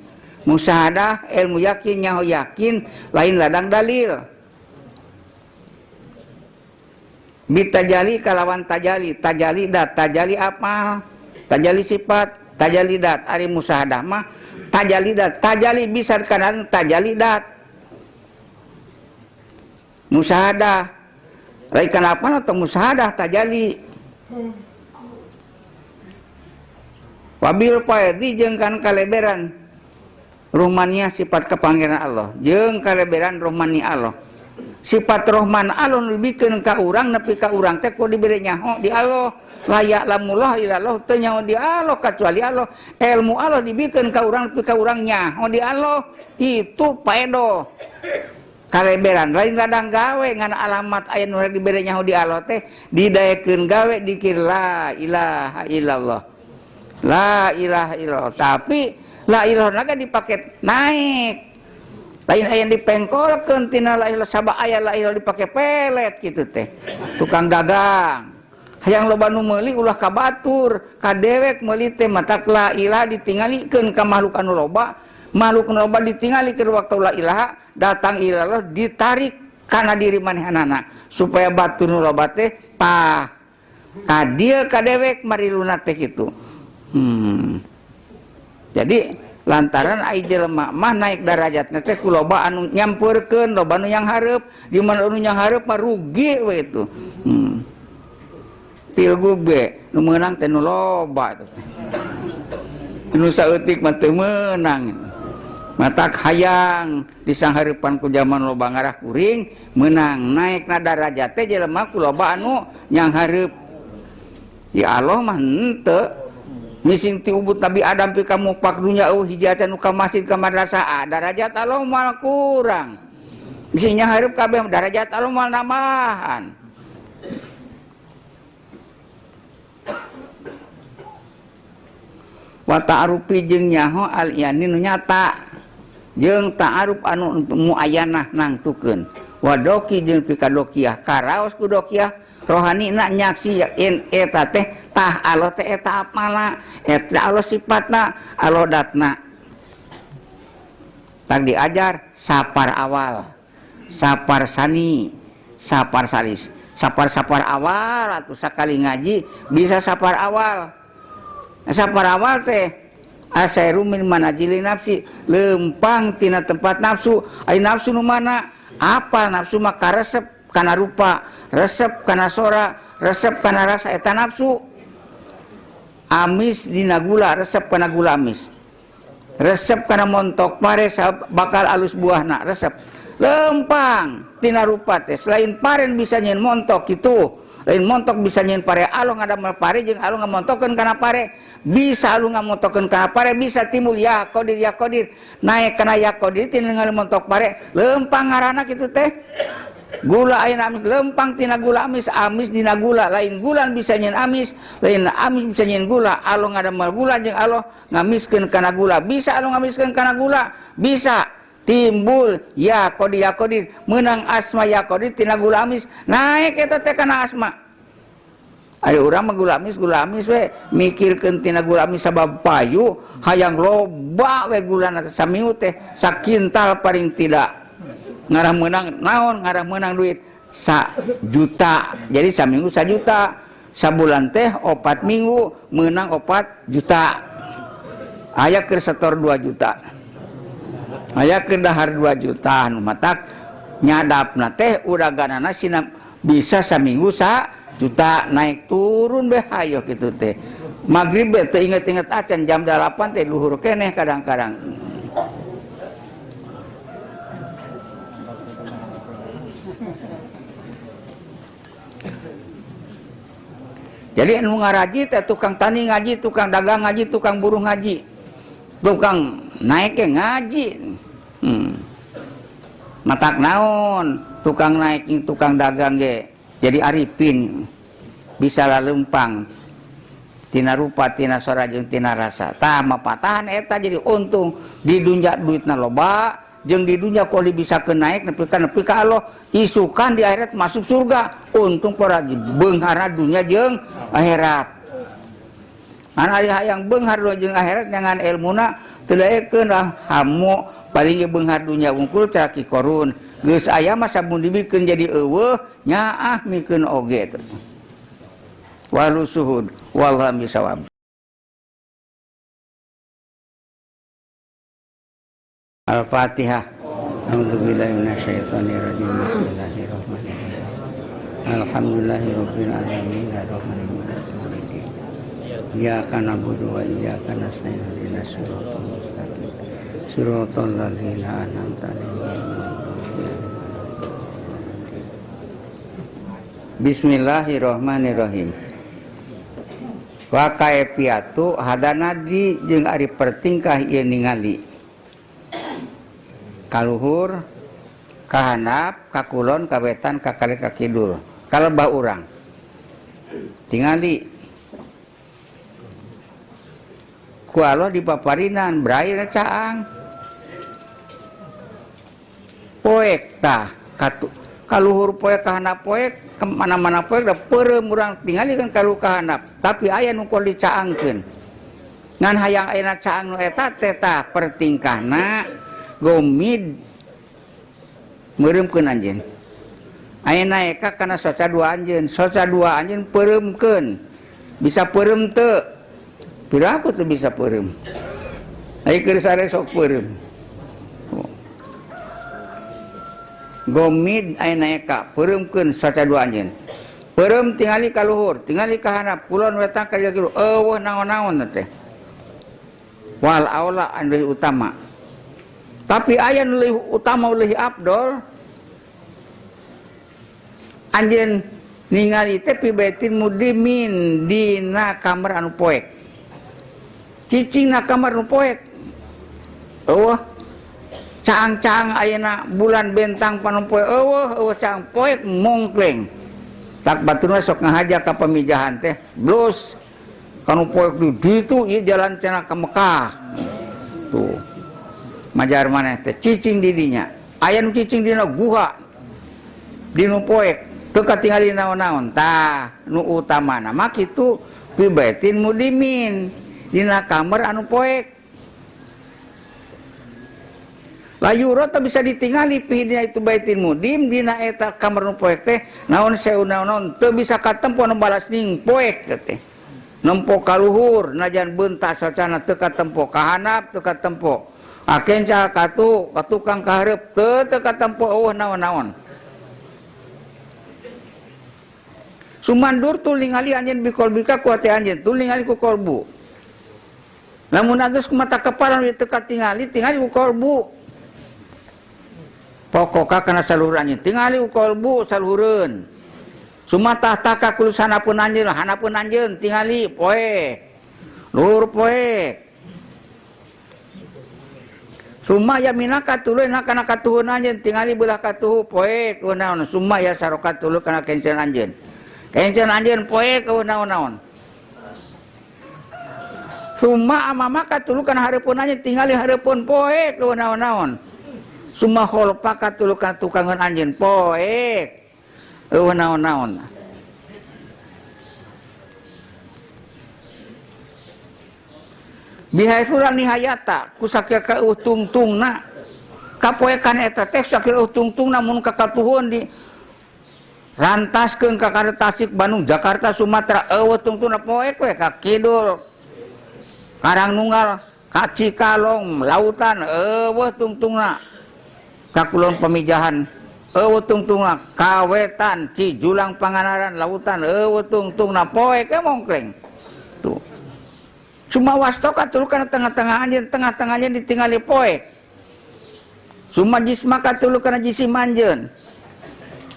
Musahadah ilmu yakin nyaho yakin lain ladang dalil. Bitajali kalawan tajali, tajali dat, tajali apa? Tajali sifat, tajali dat ari musahadah mah tajali dat, tajali bisa kanan tajali dat. Musahadah lain kenapa atau musahadah tajali. Wabil faedi jeung kan kaleberan rohmania sifat kepanggilan Allah jeung kaleberan rohmani Allah. Sifat rohman Allah dibikeun ka urang nepi ka urang teh kudu dibere nyaho di Allah. Layak lamullah ilallah teu nyaho di Allah kecuali Allah. Ilmu Allah dibikeun ka urang nepi ka urang nyaho di Allah. Itu paedo. Kaleberan lain ladang gawe ngan alamat aya nu dibere nyaho di Allah teh didaekeun gawe dikir la ilaha illallah. La ilaha illallah. Tapi la ilaha naga dipake naik. Lain aya dipengkolkeun tina la ilaha sabab aya la ilaha dipake pelet kitu teh. Tukang dagang. Hayang loba nu meuli ulah ka batur, ka dewek meuli teh matak la ilaha ditingalikeun ka makhluk anu loba. Makhluk anu loba ditingalikeun waktu la ilaha datang ilallah ditarik kana diri manehanana supaya batur nu loba teh tah ka dieu ka dewek mariluna teh kitu. Jadi lantaran ai jelema mah naik derajatna teh ku loba anu nyampeurkeun loba anu yang hareup di mana anu yang hareup mah rugi we itu Pilgub ge nu meunang teh nu loba teh. Nu saeutik mah teu meunang. Matak hayang disanghareupan ku zaman loba ngarah kuring meunang naekna darajat teh jelema ku loba anu nyanghareup. Ya Allah mah henteu. Mising ti ubud Nabi Adam pi ka mupak dunya hijatan nu ka masjid ka madrasah darajat Allah mal kurang. Mising nyanghareup kabeh darajat Allah mal nambahan. Wa ta'arufi jeung nyaho al-yani nu nyata. Jeung ta'aruf anu muayyanah nangtukeun. Wa doki jeung pikadokiah karaos ku dokiah rohanina nyaksi eta teh tah Allah teh eta apana eta Allah sifatna Allah datna. Tak diajar sapar awal, sapar sani, sapar salis. Sapar awal atuh sakali ngaji bisa sapar awal. Sapar awal teh asairu min manajili nafsi, lempang tina tempat nafsu. Ai nafsu nu mana? Apa nafsu mah karesep kana rupa, resep kana sora, resep kana rasa eta nafsu. Amis dina gula, resep kana gula amis. Resep kana montok pare bakal alus buahna, resep. Lempang tina rupa teh selain paren bisa nyen montok kitu. Lain montok bisa nyen pare alo ngadamel pare jeung alo ngamontokeun kana pare bisa alo ngamontokeun kana pare bisa timbul ya qadir naik kana ya qadir tina ngamontok pare lempang ngaranna kitu teh gula ayeuna amis lempang tina gula amis dina gula lain gulan bisa nyen amis lain amis bisa nyen gula alo ngadamel gula jeung alo ngamiskeun kana gula bisa alo ngamiskeun kana gula bisa timbul ya qadir menang asma ya qadir tina gula amis naik eta teh kana asma. Ari urang mah gula amis we mikirkeun tina gula amis sabab payu hayang loba we gulana teh samiu teh sakintal paling tidak ngarah menang naon ngarah menang duit 1 juta jadi saminggu 1 juta sabulan teh 4 minggu menang 4 juta aya keur setor 2 juta aya keur dahar 2 juta anu matak nyadapna teh uraganana sina bisa saminggu 1 juta naik turun beh hayo kitu teh magrib teh inget-inget acan jam 8 teh luhur keneh kadang-kadang. Jadi anu ngaraji teh tukang tani ngaji, tukang dagang ngaji, tukang buruh ngaji, tukang naik ke ngaji. Matak naon tukang naik tukang dagang ge jadi arifin bisa lalempang tina rupa tina sora jeung tina rasa tah mapatahan eta jadi untung di dunya duitna loba jeung di dunya koli bisa ke naik nepi ka Allah isukan di akhirat masuk surga untung para beunghar dunya jeung akhirat an ari hayang beunghar dunya jeung akhirat nyangan ilmuna teu daekeun lah hamu paling beunghar dunya wungkul caki korun geus aya mah sabun dibikeun jadi eueuh nyaah mikeun oge teh walu suhud wallahu bisawab. Al-Fatihah. A'udzubillahi minasyaitonir rajim. Bismillahirrahmanirrahim. Alhamdulillahirabbil alamin arrahmanir rahim. Iyyaka na'budu wa iyyaka nasta'in ihdinas siratal mustaqim. Siratal ladzina an'amta 'alaihim. Bismillahirrahmanirrahim. Wa kaifiatu hadanadi jeung ari pertingkah ieu ningali kaluhur kahandap kakulon kawetan kakali kakidul kalebah urang tingali ku Allah dipaparinan berair caang poek tah kaluhur poek kahandap poek kemana-mana poek da peureum urang tingali kan kalu kahandap tapi aya nu kol dicaangkeun ngan hayang ayeuna caang nu eta teh tah pertingkahna gomid meureumkeun anjeun ayeuna eka kana soca 2 anjeun soca 2 anjeun peureumkeun bisa peureum teu piraku teu bisa peureum aya keur sare sok peureum gomid ayeuna eka peureumkeun soca 2 anjeun Perem tingali ka luhur, tingali ka handap, kulon wetan ka kidul. Eueuh naon-naon teh. Wal aula anu utama. Tapi aya nu leuwih utama leuwih afdol. Anjeun ningali teh pi baitin mudimin dina kamar anu poek. Cicing na kamar anu poek. Eueuh caang-caang ayeuna bulan bentang panu poek eueuh caang poek mongkleng. Tak baturna sok ngahaja ka pamijahan teh blus kanu poek di ditu ieu jalan cenah ka Mekah. Tuh. Majar maneh teh cicing di dinya. Aya nu cicing dina guha. Dinu poek teu katingali naon-naon. Tah nu utamana mah kitu fi baitin mudimin dina kamar anu poek. Layuro teh bisa ditingali pi dina itu baitin mudim dina eta kamar nu poek teh naon seu naon teu bisa katempo nu balas ning poek teh. Nempo ka luhur najan beunta sacana teu katempo ka handap teu katempo. Akeun ca katu tukang kahareup teu katempo eueuh naon-naon. Sumandur tu ningali anjeun bikol bika ku hati anjeun tu ningali ku kolbu. Lamun ageus ku mata kepala teu katingali tingali ku kolbu. Pokoka kana saluhur anjeun tingali ku kolbu saluhureun. Sumatah taka kulu sanapeun anjeun hanapeun anjeun tingali poek. Luhur poek. Summa ya minaka tuluy kana katuhun anjeun tingali belah katuhu poek naon summa ya saroka tuluy kana kencen anjeun. Kencen anjeun poek naon-naon. Summa amama katuluy kana hareupeun anjeun tingali hareupeun poek naon-naon. Summa kholpa katuluy kana tukangeun anjeun poek. Naon-naon. Bihaisulan nihayata kusakir ka tungtungna kapoekan eta teh sakir tungtungna mun kakatuhun di rantaskeun ka kana Tasik Bandung Jakarta Sumatera tungtungna poek we ka kidul Karangnunggal ka Cikalong lautan tungtungna ka kulon pamijahan tungtungna ka wetan Cijulang Panganaran lautan tungtungna poek mongkleng tuh. Cuma wastoka tuluy kana tengah-tengah anjeun tengah-tengahnya ditingali poek. Summa jisma katuluy kana jisim anjeun.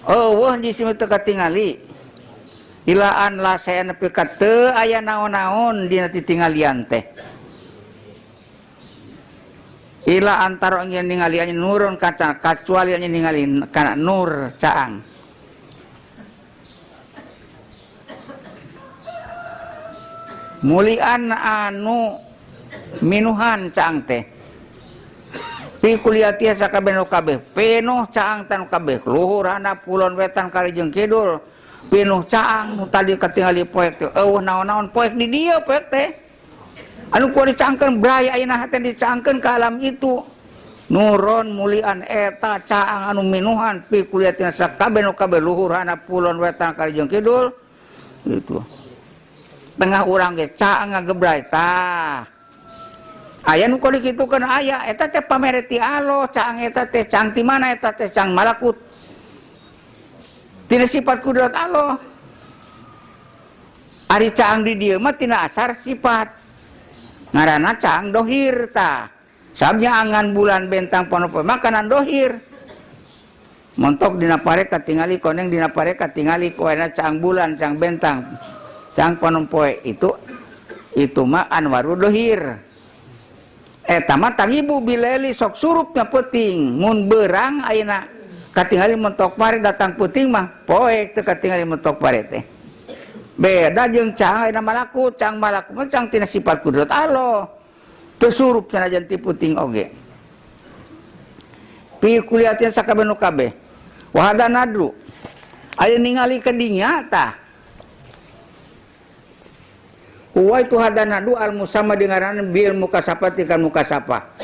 Eueuh jisim teu katingali. Ilaan lasean nepi ka teu aya naon-naon dina titingalian teh. Ila antara ingin ningali anjeun nurun kaca kecuali anjeun ningali kana nur caang. Mulian anu minuhan caang teh pi kuliatia sakabeh nu kabeh penuh caang tan kabeh luhur handap kulon wetan kali jeung kidul penuh caang nu tadi katingali poek teh naon-naon poek di dieu poek teh anu kudu dicaangkeun bray ayeuna teh dicaangkeun ka alam itu nuron mulian eta caang anu minuhan pi kuliatia sakabeh nu kabeh luhur handap kulon wetan kali jeung kidul itu tengah urang ge caang ngagebray tah aya nu kudu kitukeun aya eta teh pamere ti Allah caang eta teh caang ti mana eta teh caang malakut tina sifat kudrat Allah ari caang di dieu mah tina asar sifat ngaranna caang dohir tah sabnya angan bulan bentang panopo makanan dohir montok dina pareka tingali koneng dina pareka tingali koena caang bulan caang bentang caang panompoe itu mah anwaru dohir eta mah tangibu bileli sok surupnya peuting mun beurang ayeuna katingali mentok pare datang peuting mah poek teu katingali mentok pare teh beda jeung caang ayeuna malakut caang malakut mah caang tina sifat kudrat Allah teu surup sanajan ti peuting oge pi kuliatin sakabeh nu kabeh wa hada nadru aya ningali ka dinya tah Huwa itu hadanadu al musamma dengaran bil mukasafah tikan mukasafah.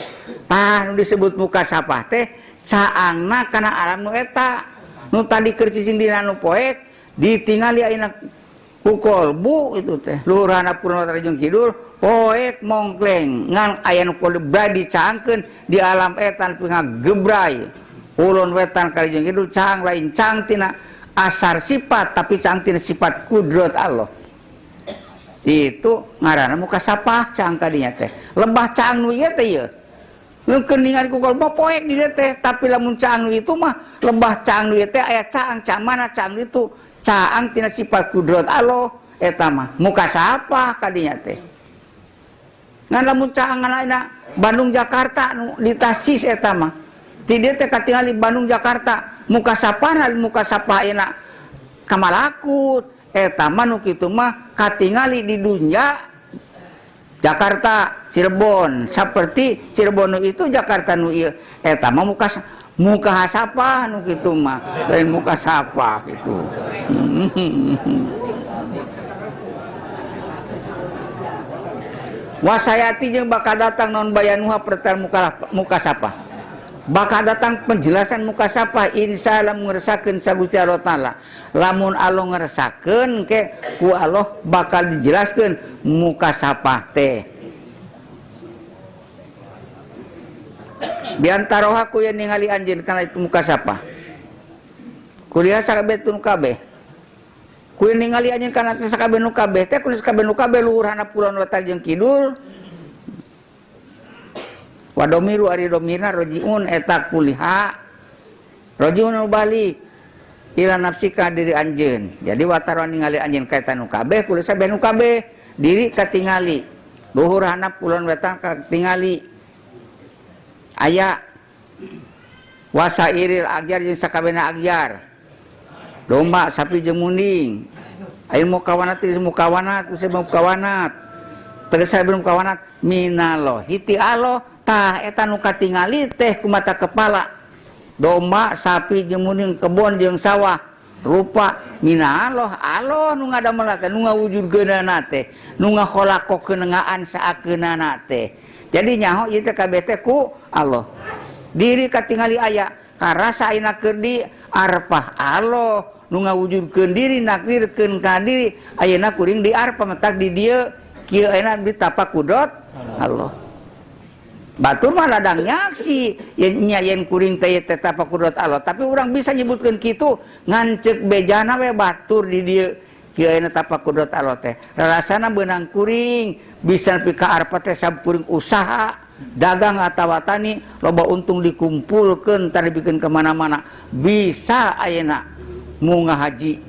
Nu disebut mukasafah teh caangna kana alam nu eta. Nu tadi keur cicing dina nu poek ditingali ayeuna ku kolbu itu teh. Luhur handap kulon wetan jeung kidul poek mongkleng ngan aya nu kudu bray dicaangkeun di alam eta nepi ngagebray. Kulon wetan kali jeung kidul caang lain caang tina asar sifat tapi cang tina sifat kudrat Allah. Itu ngaranna mukasafah cang kadinya teh. Lebah cang nu ieu teh ieu. Nu keningan ku kalba poek di dieu teh, tapi lamun cang nu itu mah lebah cang nu ieu teh aya cang mana cang itu cang tina sifat kudrat Allah eta mah mukasafah kadinya teh. Ngan lamun cang anak Bandung Jakarta nu ditasis eta mah. Ti dieu teh katingali Bandung Jakarta mukasafah ayeuna kamalakut. Eta mah nu kitu mah katingali di dunia Jakarta Cirebon seperti Cirebon nu itu Jakarta nu ieu eta mah mukasafah nu kitu mah lain mukasafah gitu. Wasayati jeung bakal datang non bayanuha pertara mukasafah. Bakal datang penjelasan mukasafah insyaallah ngerasakeun sa Gusti Allah taala. Lamun Allah ngerasakeun ke ku Allah bakal dijelaskeun mukasafah teh. Biantaroha ku yang ningali anjeun kana itu mukasafah. Kuliah sakabeh tun kabeh. Ku yang ningali anjeun kana sakabeh nu kabeh teh kuliah sakabeh nu kabeh luhurna kulon wetan jeung kidul. Wadomiru ari domirna rojiun eta kuliha rojiun nu balik ila nafsika diri anjeun. Jadi wataron ningali anjeun ka nu kabeh kuliah sabeh nu kabeh diri katingali luhur handap kulon wetan katingali aya wasairil agyar jeung sakabehna agyar domba sapi jeung munding aya mukawanat usah mukawanat tegas belum kawanat minallah hiti Allah tah eta nu katingali teh ku mata kepala domba sapi jeung munding kebon jeung sawah rupa minallah Allah nu ngadamel teh nu ngawujudkeunana teh nu ngakholaqokeun ngaan saakeunana teh jadi nyaho ieu teh kabeh teh ku Allah diri katingali aya karasa ayeuna keur di arpah Allah nu ngawujudkeun diri nakdirkeun ka diri ayeuna kuring di arpah matak di dieu kieu ayeuna di tapak kudrat Allah. Batur mah ladang nyaksi yen kuring teh tapak kudrat Allah, tapi urang bisa nyebutkeun kitu ngan ceuk bejana we batur di dieu kieu ayeuna tapak kudrat Allah teh. Ralasana beunang kuring bisa nepi ka arpa teh sakuring usaha dagang atawa tani loba untung dikumpulkeun tara dibikeun ka mana-mana bisa ayeuna munggah haji.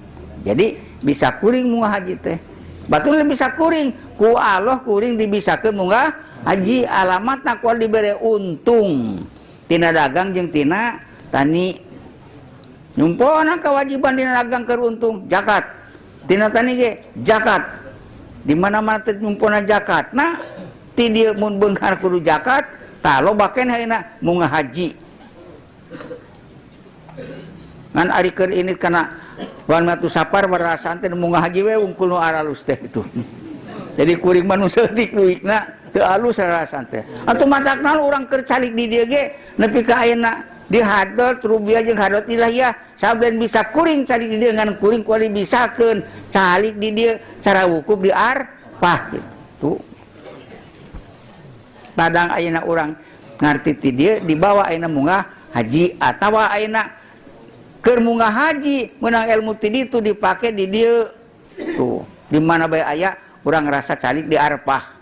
Jadi bisa kuring munggah haji teh. Batul bisa kuring ku Allah kuring dibisakeun munggah haji alamatna kual dibere untung tina dagang jeung tina tani. Nyumpona kewajiban dina dagang keur untung zakat. Tina tani ge zakat. Di mana-mana teh nyumpona zakatna ti dieu mun beunghar kudu zakat tah loba keneh ayeuna munggah haji. Ngan ari keur ini kana wan matu sapar barasaan teh munggah haji we wungkul nu aralus teh itu. Jadi kuring manusia tik duitna teu alus rarasan teh. Atuh matakna urang keur calik di dieu ge nepi ka ayeuna di hadrat rubiah jeung hadrat ilahiyah saben bisa kuring calik di dieu ngan kuring kuali bisakeun calik di dieu cara wukuf di arpah kitu. Padang ayeuna urang ngarti ti dieu dibawa ayeuna munggah haji atawa ayeuna keur munggah haji meunang ilmu ti ditu dipake di dieu tuh di mana bae aya urang ngerasa calik di arpah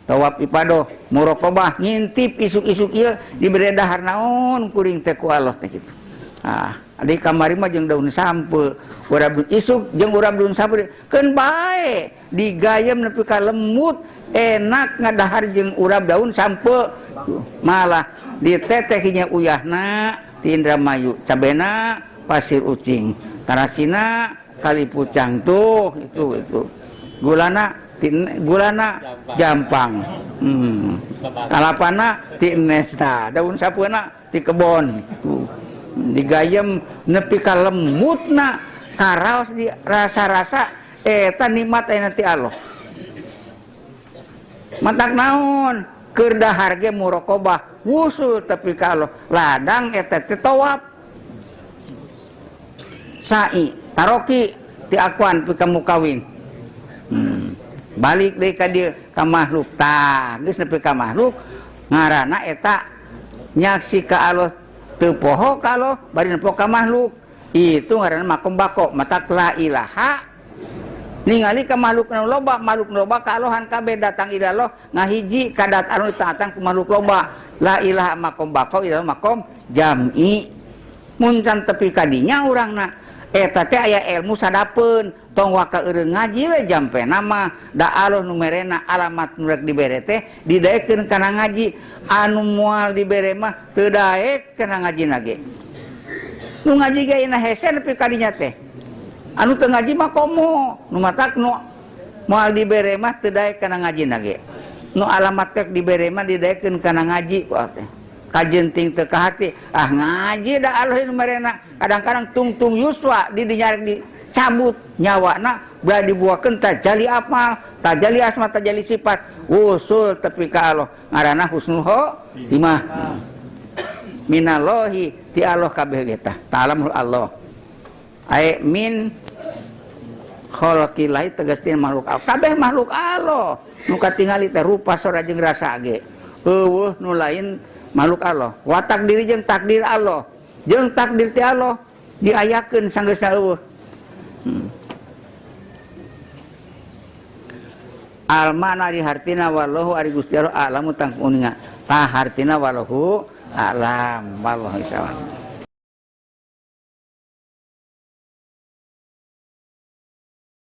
tawaf ibadah muraqabah ngintip isuk-isuk ieu dibere dahar naon kuring teh ku Allah teh kitu. Di kamari mah jeung daun sampe urab isuk jeung urab daun sampe keun bae digayem nepi ka lembut enak ngadahar jeung urab daun sampe malah ditetehinya uyahna ti Indramayu cabena pasir ucing tarasina kali pucang tuh itu gulana jampang kalapana ti nesta daun sapeuna ti kebon digayem nepi ka lembutna karaos di rasa-rasa eta nikmat ayeuna ti Allah matak naon keur dahar ge muraqabah wusul tapi ka Allah ladang eta teh tawaf sa'i taroki ti akwan pi ka mukawin balik deui ka dieu ka makhluk tah geus nepi ka makhluk ngaranna eta nyaksi ka Allah teu poho ka Allah bari nepo ka makhluk itu ngaranna makom bako matak la ilaha ningali ka makhluk nu loba ka Allahan kabeh datang ila Allah ngahiji kadat anu taatan ku makhluk loba la ilaha makom bako ila makom jam'i mun can tepi kadinya urangna eta teh aya ilmu sadapeun tong waka eureun ngaji we jampe nama da Allah nu merena alamat nu rek dibere teh didaekeun kana ngaji anu moal dibere mah teu daek kana ngaji nage nu ngaji ge ina hese nepi kadinya teh anu teu ngaji mah komo nu matak nu moal dibere mah teu daek kana ngaji nage nu alamat teh dibere mah didaekeun kana ngaji ku teh kajenting teu ka hati ngaji da Allah nu merena kadang-kadang tungtung yuswa di dinyarek dicabut nyawana belah dibuakeun ta jali apal ta jali asma ta jali sifat usul tepi ka Allah ngaranna husnul khotimah minallahi ti Allah kabeh eta ta'alamul Allah ai min khalqillahi tegaskeun makhluk Allah kabeh makhluk Allah nu katingali teh rupa sora jeung rasa ge eueuh nu lain makhluk Allah watak diri jeung takdir Allah jeung takdir ti Allah diayakeun sanggeusna eueuh almana di hartina wallahu ari Gusti Allah alamu tang uninga ta hartina wallahu alam wallahu a'lam.